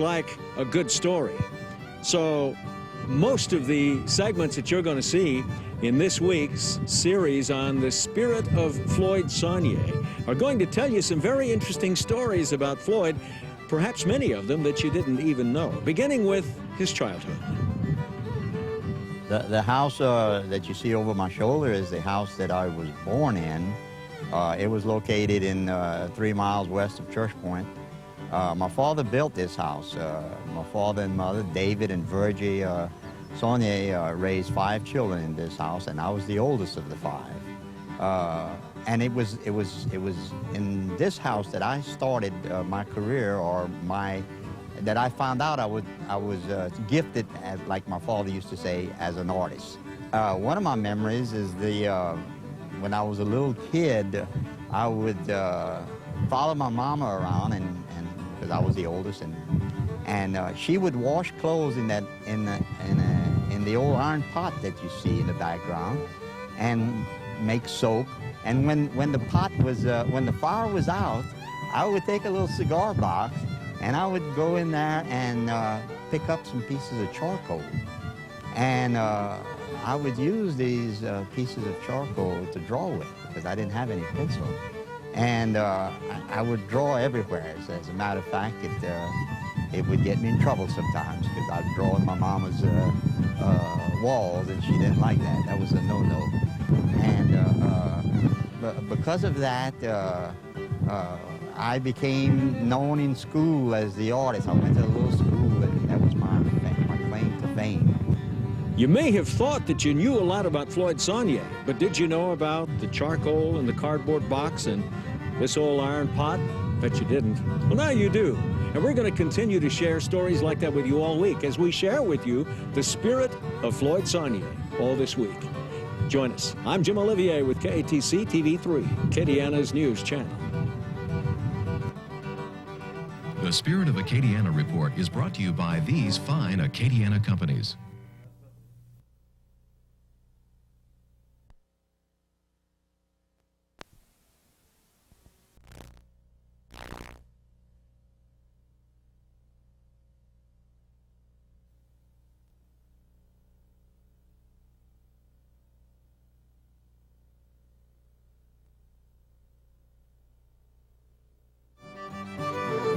like a good story. So most of the segments that you're going to see in this week's series on the spirit of Floyd Sonnier are going to tell you some very interesting stories about Floyd, perhaps many of them that you didn't even know, beginning with his childhood. The house that you see over my shoulder is the house that I was born in. It was located in 3 miles west of Church Point. My father built this house. My father and mother, David and Virgie Sonnier, raised 5 children in this house, and I was the oldest of the 5. And it was in this house that I started my career, that I found out I was gifted, as, like my father used to say, as an artist. One of my memories is when I was a little kid, I would follow my mama around, and because I was the oldest, and she would wash clothes in the old iron pot that you see in the background, and make soap. And when the pot was when the fire was out, I would take a little cigar box, and I would go in there and pick up some pieces of charcoal, and I would use these pieces of charcoal to draw with, because I didn't have any pencil. And I would draw everywhere. As a matter of fact, it would get me in trouble sometimes, because I'd draw on my mama's walls, and she didn't like that. That was a no-no. And because of that, I became known in school as the artist. I went to a little school, and that was my claim to fame. You may have thought that you knew a lot about Floyd Sonnier, but did you know about the charcoal and the cardboard box and this old iron pot? Bet you didn't. Well, now you do. And we're going to continue to share stories like that with you all week as we share with you the spirit of Floyd Sonnier all this week. Join us. I'm Jim Olivier with KATC TV3, Acadiana's news channel. The Spirit of Acadiana report is brought to you by these fine Acadiana companies.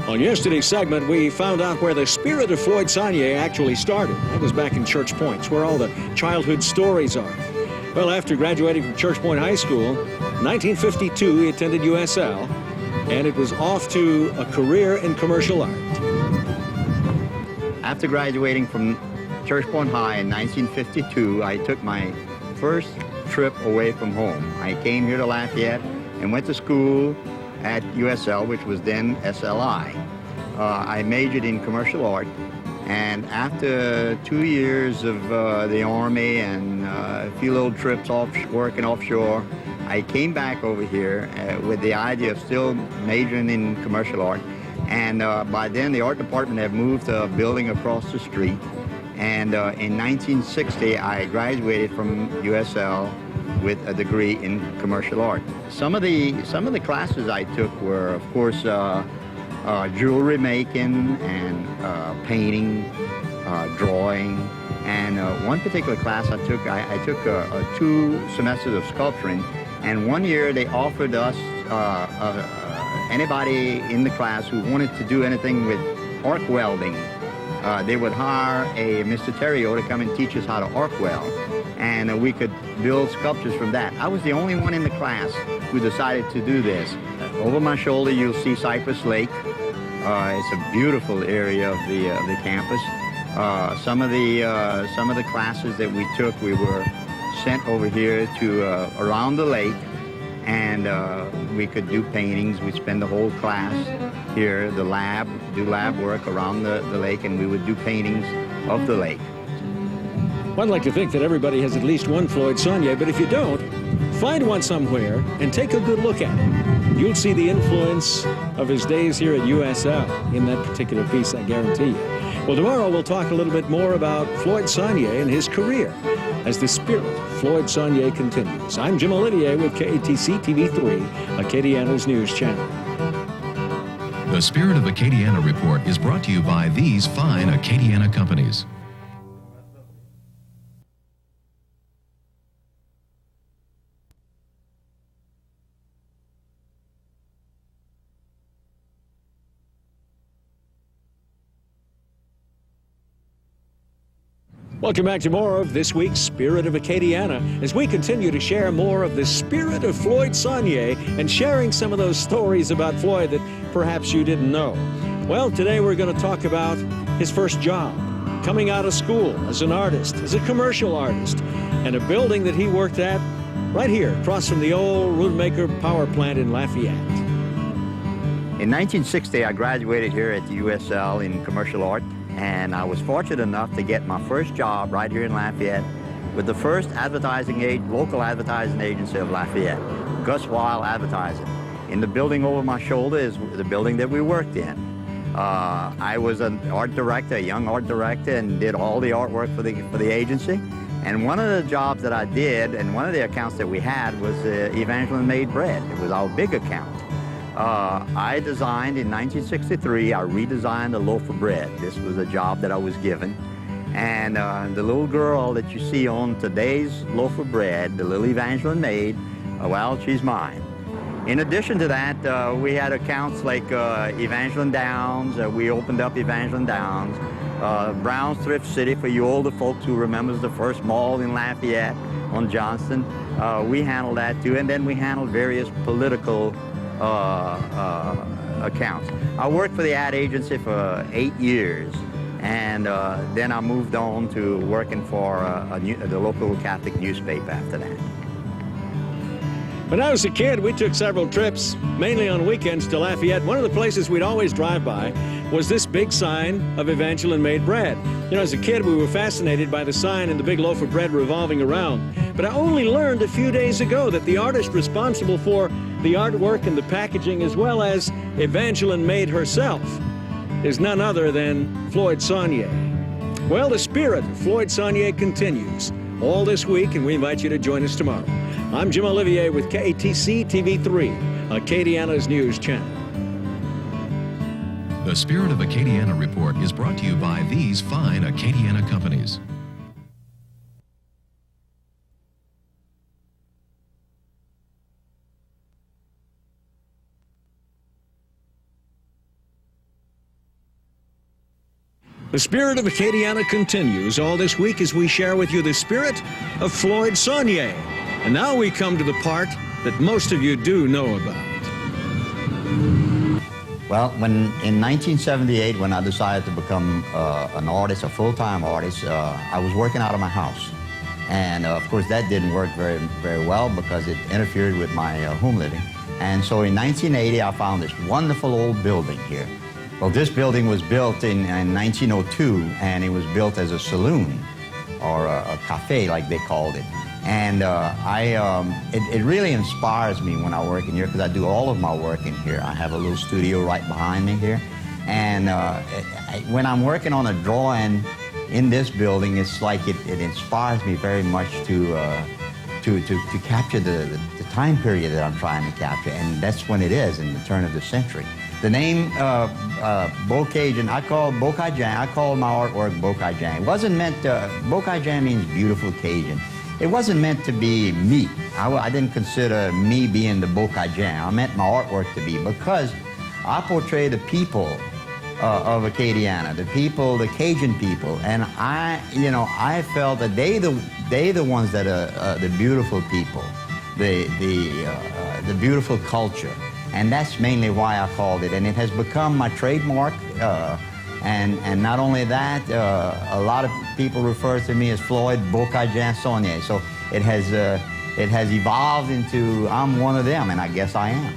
On yesterday's segment, we found out where the spirit of Floyd Sonnier actually started. That was back in Church Point, where all the childhood stories are. Well, after graduating from Church Point High School, 1952, he attended USL, and it was off to a career in commercial art. After graduating from Church Point High in 1952, I took my first trip away from home. I came here to Lafayette and went to school at USL, which was then SLI. I majored in commercial art, and after 2 years of the Army and a few little trips working offshore, I came back over here with the idea of still majoring in commercial art. And by then, the art department had moved to a building across the street. And in 1960, I graduated from USL with a degree in commercial art. Some of the classes I took were, of course, jewelry making and painting, drawing. And one particular class I took 2 semesters of sculpturing. And one year they offered us anybody in the class who wanted to do anything with arc welding. They would hire a Mr. Terrio to come and teach us how to arc weld, and we could build sculptures from that. I was the only one in the class who decided to do this. Over my shoulder, you'll see Cypress Lake. It's a beautiful area of the campus. Some of the classes that we took, we were sent over here to around the lake, and we could do paintings. We'd spend the whole class here, do lab work around the lake, and we would do paintings of the lake. Well, I'd like to think that everybody has at least one Floyd Sonnier, but if you don't, find one somewhere and take a good look at it. You'll see the influence of his days here at USL in that particular piece, I guarantee you. Well, tomorrow we'll talk a little bit more about Floyd Sonnier and his career as the spirit of Floyd Sonnier continues. I'm Jim Olivier with KATC TV3, Acadiana's news channel. The The Spirit of Acadiana report is brought to you by these fine Acadiana companies. Welcome back to more of this week's Spirit of Acadiana as we continue to share more of the spirit of Floyd Sonnier and sharing some of those stories about Floyd that perhaps you didn't know. Well, today we're going to talk about his first job, coming out of school as an artist, as a commercial artist, and a building that he worked at right here across from the old Roodmaker power plant in Lafayette. In 1960, I graduated here at the USL in commercial art, and I was fortunate enough to get my first job right here in Lafayette with the first local advertising agency of Lafayette, Gus Weil Advertising. In the building over my shoulder is the building that we worked in. I was an art director, a young art director, and did all the artwork for the agency. And one of the jobs that I did, and one of the accounts that we had, was Evangeline Made Bread. It was our big account. I designed in 1963, I redesigned a loaf of bread. This was a job that I was given. And the little girl that you see on today's loaf of bread, the little Evangeline Made, well, she's mine. In addition to that, we had accounts like Evangeline Downs. We opened up Evangeline Downs. Brown's Thrift City, for you older folks who remembers the first mall in Lafayette on Johnston. We handled that too, and then we handled various political accounts. I worked for the ad agency for 8 years, and then I moved on to working for the local Catholic newspaper after that. When I was a kid, we took several trips, mainly on weekends, to Lafayette. One of the places we'd always drive by was this big sign of Evangeline Made Bread. You know, as a kid, we were fascinated by the sign and the big loaf of bread revolving around. But I only learned a few days ago that the artist responsible for the artwork and the packaging, as well as Evangeline Made herself, is none other than Floyd Sonnier. Well, the spirit of Floyd Sonnier continues all this week, and we invite you to join us tomorrow. I'm Jim Olivier with KATC TV3, Acadiana's news channel. The Spirit of Acadiana report is brought to you by these fine Acadiana companies. The Spirit of Acadiana continues all this week as we share with you the spirit of Floyd Sonnier. And now we come to the part that most of you do know about. Well, in 1978, when I decided to become an artist, a full-time artist, I was working out of my house. And of course, that didn't work very, very well because it interfered with my home living. And so in 1980, I found this wonderful old building here. Well, this building was built in 1902, and it was built as a saloon, or a cafe, like they called it. And it really inspires me when I work in here, because I do all of my work in here. I have a little studio right behind me here. And when I'm working on a drawing in this building, it's like it inspires me very much to capture the time period that I'm trying to capture. And that's when it is, in the turn of the century. The name Bocajang, I call my artwork Bocajang. It wasn't meant to, Bocajang means beautiful Cajun. It wasn't meant to be me. I didn't consider me being the Bocajang. I meant my artwork to be, because I portray the people of Acadiana, the people, the Cajun people, and I felt that they the ones that are the beautiful people, the beautiful culture. And that's mainly why I called it, and it has become my trademark. And not only that, a lot of people refer to me as Floyd Bocajang Sonnier. So it has evolved into, I'm one of them, and I guess I am.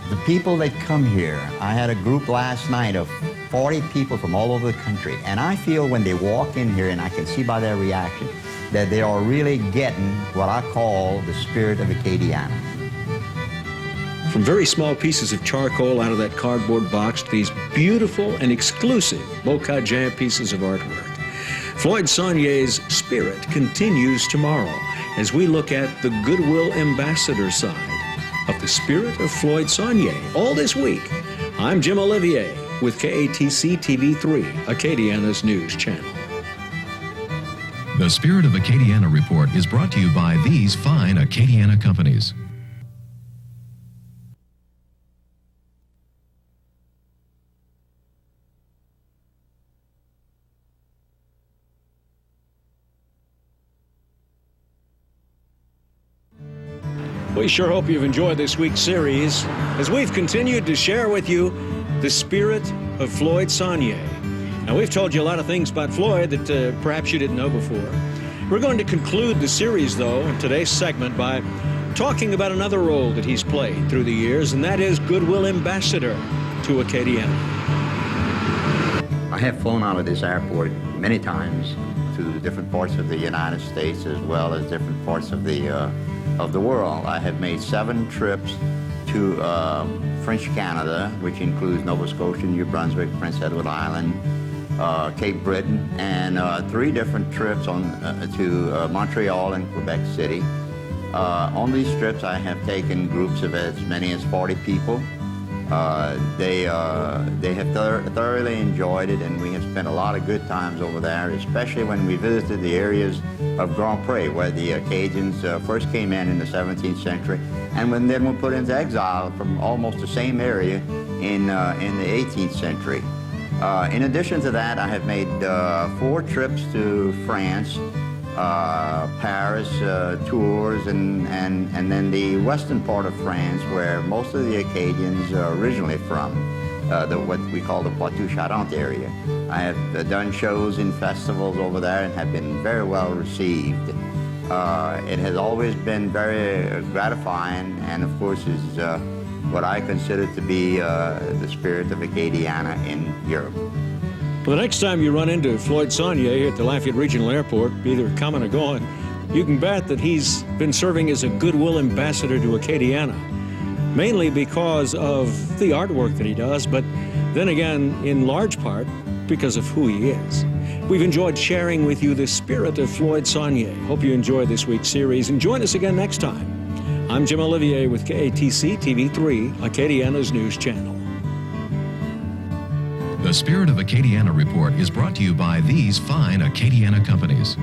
The people that come here, I had a group last night of 40 people from all over the country, and I feel when they walk in here, and I can see by their reaction, that they are really getting what I call the spirit of Acadiana. From very small pieces of charcoal out of that cardboard box to these beautiful and exclusive Bocajang pieces of artwork. Floyd Sonnier's spirit continues tomorrow as we look at the Goodwill Ambassador side of the spirit of Floyd Sonnier all this week I'm Jim Olivier with KATC TV3, Acadiana's news channel. The Spirit of Acadiana report is brought to you by these fine Acadiana companies. We sure hope you've enjoyed this week's series as we've continued to share with you the spirit of Floyd Sonnier. Now, we've told you a lot of things about Floyd that perhaps you didn't know before. We're going to conclude the series, though, in today's segment by talking about another role that he's played through the years, and that is Goodwill Ambassador to Acadiana. I have flown out of this airport many times to different parts of the United States as well as different parts of the world. I have made 7 trips to French Canada, which includes Nova Scotia, New Brunswick, Prince Edward Island, Cape Breton, and 3 different trips to Montreal and Quebec City. On these trips, I have taken groups of as many as 40 people. They have thoroughly enjoyed it, and we have spent a lot of good times over there, especially when we visited the areas of Grand Pre, where the Acadians first came in the 17th century, and then were put into exile from almost the same area in the 18th century. In addition to that, I have made 4 trips to France, Paris, Tours, and then the western part of France, where most of the Acadians are originally from, what we call the Poitou-Charentes area. I have done shows in festivals over there and have been very well received. It has always been very gratifying, and of course is what I consider to be the spirit of Acadiana in Europe. Well, the next time you run into Floyd Sonnier here at the Lafayette Regional Airport, either coming or going, you can bet that he's been serving as a Goodwill Ambassador to Acadiana, mainly because of the artwork that he does, but then again, in large part, because of who he is. We've enjoyed sharing with you the spirit of Floyd Sonnier. Hope you enjoyed this week's series, and join us again next time. I'm Jim Olivier with KATC TV3, Acadiana's news channel. The Spirit of Acadiana report is brought to you by these fine Acadiana companies.